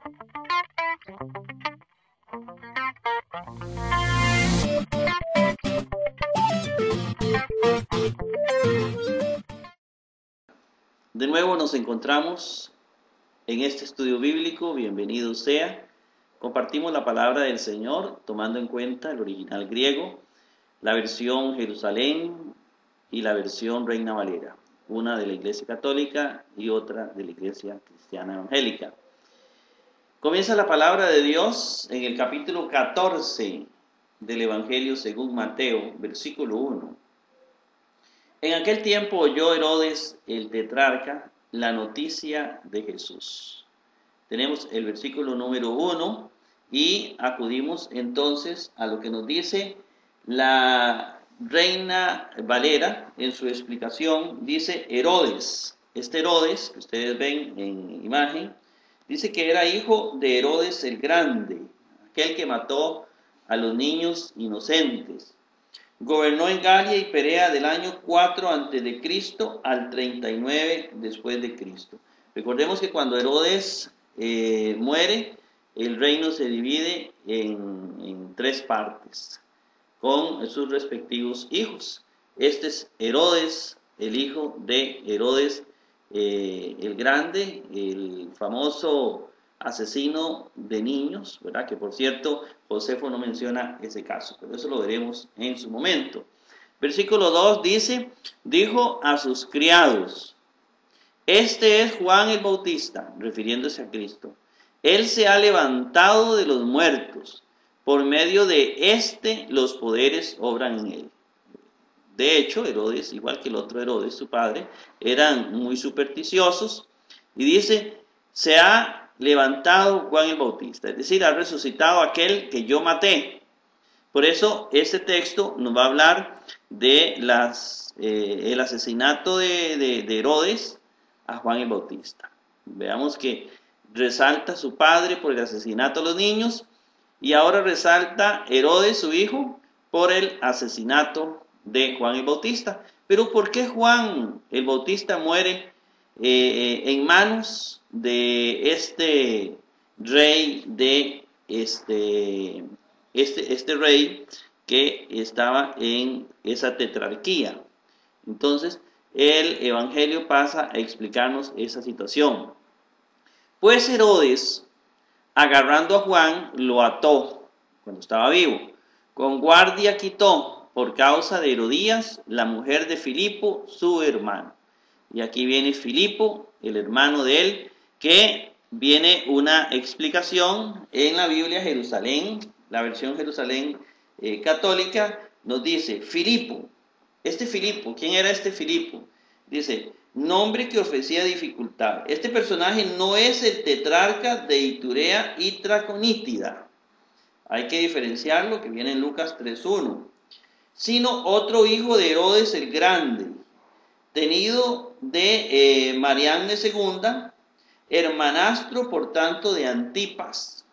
De nuevo nos encontramos en este estudio bíblico, bienvenido sea. Compartimos la palabra del Señor tomando en cuenta el original griego, la versión Jerusalén y la versión Reina Valera, una de la Iglesia Católica y otra de la Iglesia Cristiana Evangélica. Comienza la palabra de Dios en el capítulo 14 del Evangelio según Mateo, versículo 1. En aquel tiempo oyó Herodes el tetrarca la noticia de Jesús. Tenemos el versículo número 1 y acudimos entonces a lo que nos dice la Reina Valera en su explicación. Dice Herodes. Este Herodes, que ustedes ven en imagen, dice que era hijo de Herodes el Grande, aquel que mató a los niños inocentes. Gobernó en Galia y Perea del año 4 a.C. al 39 después de Cristo. Recordemos que cuando Herodes muere, el reino se divide en tres partes, con sus respectivos hijos. Este es Herodes, el hijo de Herodes el Grande, el famoso asesino de niños, ¿verdad? Que por cierto, Josefo no menciona ese caso, pero eso lo veremos en su momento. Versículo 2 dice, dijo a sus criados, este es Juan el Bautista, refiriéndose a Cristo. Él se ha levantado de los muertos, por medio de este los poderes obran en él. De hecho, Herodes, igual que el otro Herodes, su padre, eran muy supersticiosos, y dice, se ha levantado Juan el Bautista, es decir, ha resucitado aquel que yo maté. Por eso este texto nos va a hablar de el asesinato de Herodes a Juan el Bautista. Veamos que resalta su padre por el asesinato a los niños y ahora resalta Herodes, su hijo, por el asesinato de Juan el Bautista. Pero ¿por qué Juan el Bautista muere en manos de este rey este rey que estaba en esa tetrarquía? Entonces, el Evangelio pasa a explicarnos esa situación. Pues Herodes, agarrando a Juan, lo ató cuando estaba vivo. Con guardia quitó por causa de Herodías, la mujer de Filipo, su hermano. Y aquí viene Filipo, el hermano de él, que viene una explicación en la Biblia Jerusalén, la versión Jerusalén católica, nos dice Filipo. Este Filipo, ¿quién era este Filipo? Dice, nombre que ofrecía dificultad. Este personaje no es el tetrarca de Iturea y Traconítida. Hay que diferenciarlo, que viene en Lucas 3.1. Sino otro hijo de Herodes el Grande, tenido de Marianne II, hermanastro por tanto de Antipas,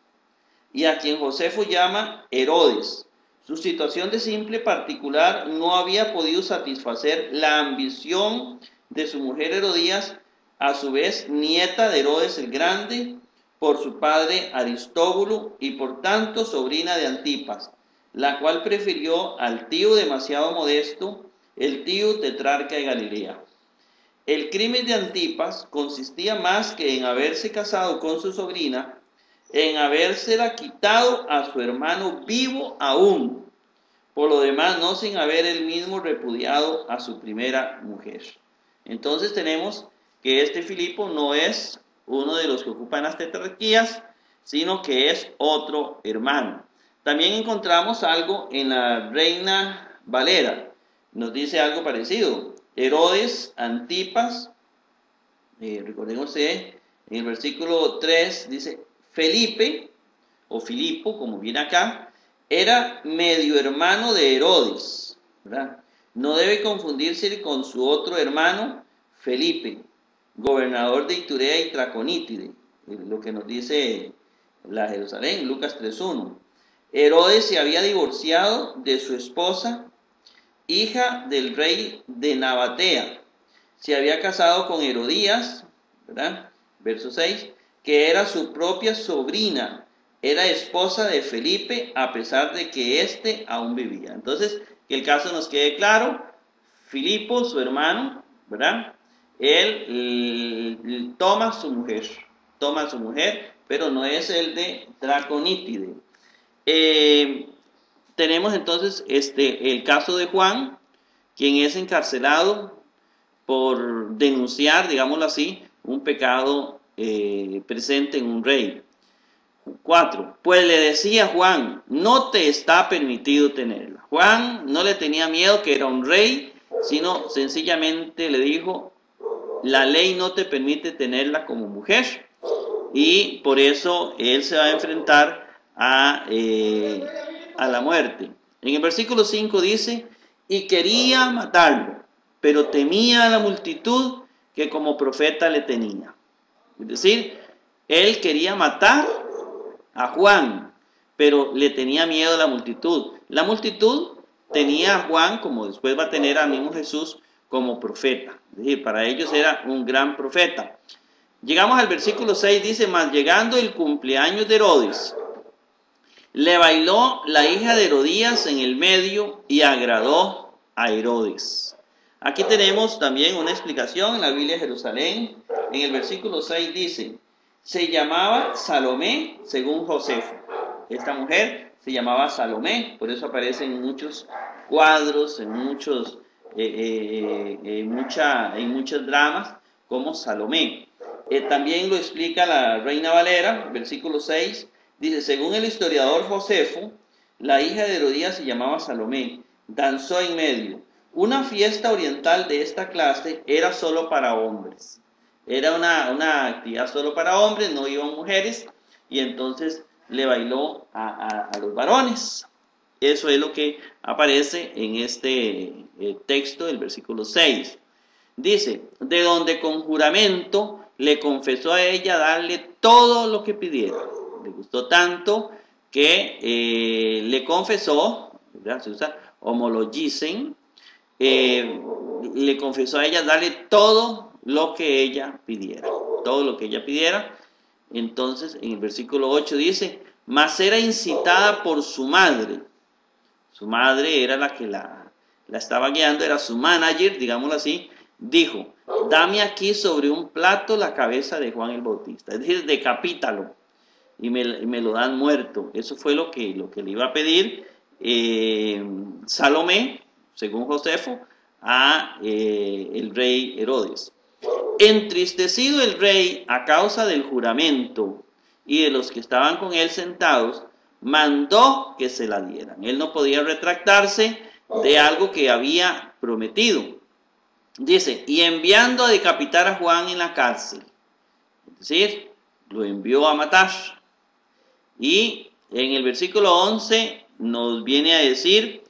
y a quien Josefo llama Herodes. Su situación de simple particular no había podido satisfacer la ambición de su mujer Herodías, a su vez nieta de Herodes el Grande, por su padre Aristóbulo y por tanto sobrina de Antipas, la cual prefirió al tío demasiado modesto, el tío tetrarca de Galilea. El crimen de Antipas consistía más que en haberse casado con su sobrina, en habérsela quitado a su hermano vivo aún, por lo demás no sin haber él mismo repudiado a su primera mujer. Entonces tenemos que este Filipo no es uno de los que ocupan las tetrarquías, sino que es otro hermano. También encontramos algo en la Reina Valera, nos dice algo parecido. Herodes, Antipas, recordemos en el versículo 3 dice, Felipe, o Filipo, como viene acá, era medio hermano de Herodes, ¿verdad? No debe confundirse con su otro hermano, Felipe, gobernador de Iturea y Traconítide, lo que nos dice la Jerusalén, Lucas 3.1. Herodes se había divorciado de su esposa, hija del rey de Nabatea. Se había casado con Herodías, ¿verdad? Verso 6, que era su propia sobrina, era esposa de Felipe, a pesar de que éste aún vivía. Entonces, que el caso nos quede claro, Filipo, su hermano, ¿verdad? Él toma a su mujer, pero no es el de Draconítide. Tenemos entonces el caso de Juan, quien es encarcelado por denunciar, digámoslo así, un pecado presente en un rey. 4. Pues le decía Juan, no te está permitido tenerla. Juan no le tenía miedo que era un rey, sino sencillamente le dijo, la ley no te permite tenerla como mujer, y por eso él se va a enfrentar a la muerte. En el versículo 5 dice, y quería matarlo, pero temía a la multitud que como profeta le tenía. Es decir, él quería matar a Juan, pero le tenía miedo a la multitud. La multitud tenía a Juan, como después va a tener al mismo Jesús, como profeta. Es decir, para ellos era un gran profeta. Llegamos al versículo 6, dice, mas llegando el cumpleaños de Herodes, le bailó la hija de Herodías en el medio y agradó a Herodes. Aquí tenemos también una explicación en la Biblia de Jerusalén. En el versículo 6 dice, se llamaba Salomé según Josefo. Esta mujer se llamaba Salomé, por eso aparece en muchos cuadros, en muchos dramas como Salomé. También lo explica la Reina Valera, versículo 6, dice, según el historiador Josefo, la hija de Herodías se llamaba Salomé, danzó en medio. Una fiesta oriental de esta clase era solo para hombres. Era una actividad solo para hombres, no iban mujeres, y entonces le bailó a los varones. Eso es lo que aparece en este texto del versículo 6. Dice, de donde con juramento le confesó a ella darle todo lo que pidiera. Le gustó tanto que le confesó, ¿verdad? Se usa homologisen, le confesó a ella darle todo lo que ella pidiera. Todo lo que ella pidiera. Entonces, en el versículo 8 dice, mas era incitada por su madre. Su madre era la que la estaba guiando, era su manager, digámoslo así. Dijo, dame aquí sobre un plato la cabeza de Juan el Bautista. Es decir, decapítalo y me lo dan muerto. Eso fue lo que le iba a pedir Salomé, según Josefo, a el rey Herodes. Entristecido el rey a causa del juramento y de los que estaban con él sentados, mandó que se la dieran. Él no podía retractarse de algo que había prometido. Dice, y enviando a decapitar a Juan en la cárcel. Es decir, lo envió a matar. Y en el versículo 11 nos viene a decir,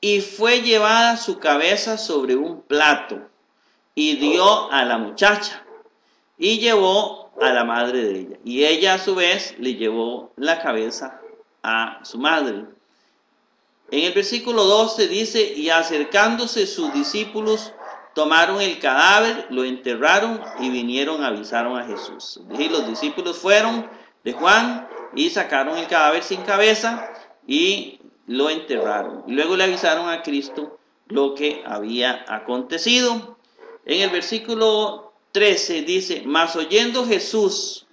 y fue llevada su cabeza sobre un plato, y dio a la muchacha, y llevó a la madre de ella. Y ella a su vez le llevó la cabeza a su madre. En el versículo 12 dice, y acercándose sus discípulos, tomaron el cadáver, lo enterraron y vinieron, avisaron a Jesús. Es decir, los discípulos fueron de Juan y sacaron el cadáver sin cabeza y lo enterraron. Y luego le avisaron a Cristo lo que había acontecido. En el versículo 13 dice, mas oyendo Jesús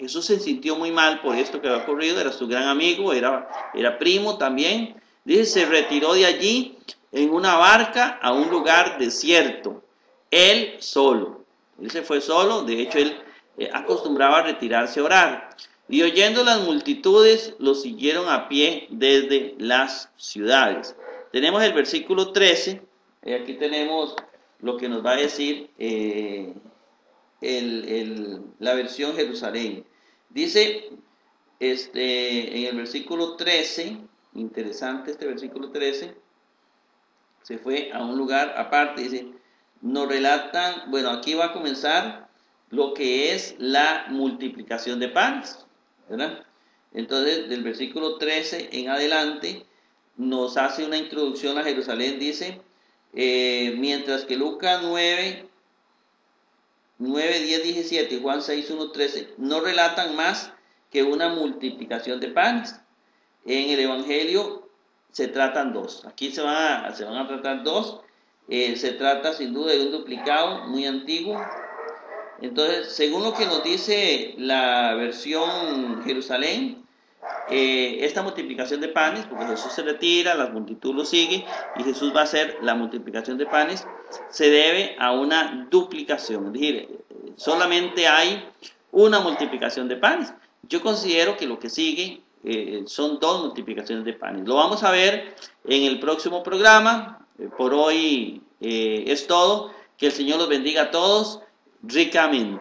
se sintió muy mal por esto que había ocurrido, era su gran amigo, era primo también. Dice, se retiró de allí en una barca a un lugar desierto, él solo. Él se fue solo, de hecho él acostumbraba a retirarse a orar. Y oyendo las multitudes, lo siguieron a pie desde las ciudades. Tenemos el versículo 13, aquí tenemos lo que nos va a decir la versión Jerusalén. Dice en el versículo 13, interesante este versículo 13, se fue a un lugar aparte, dice, nos relatan, bueno, aquí va a comenzar lo que es la multiplicación de panes, ¿verdad? Entonces, del versículo 13 en adelante, nos hace una introducción a Jerusalén, dice, mientras que Lucas 9, 9, 10, 17, Juan 6, 1, 13, no relatan más que una multiplicación de panes. En el Evangelio se tratan dos. Aquí se van a tratar dos. Se trata sin duda de un duplicado muy antiguo. Entonces, según lo que nos dice la versión Jerusalén, esta multiplicación de panes, porque Jesús se retira, la multitud lo sigue y Jesús va a hacer la multiplicación de panes, se debe a una duplicación, es decir, solamente hay una multiplicación de panes. Yo considero que lo que sigue son dos multiplicaciones de panes. Lo vamos a ver en el próximo programa. Por hoy es todo. Que el Señor los bendiga a todos ricamente.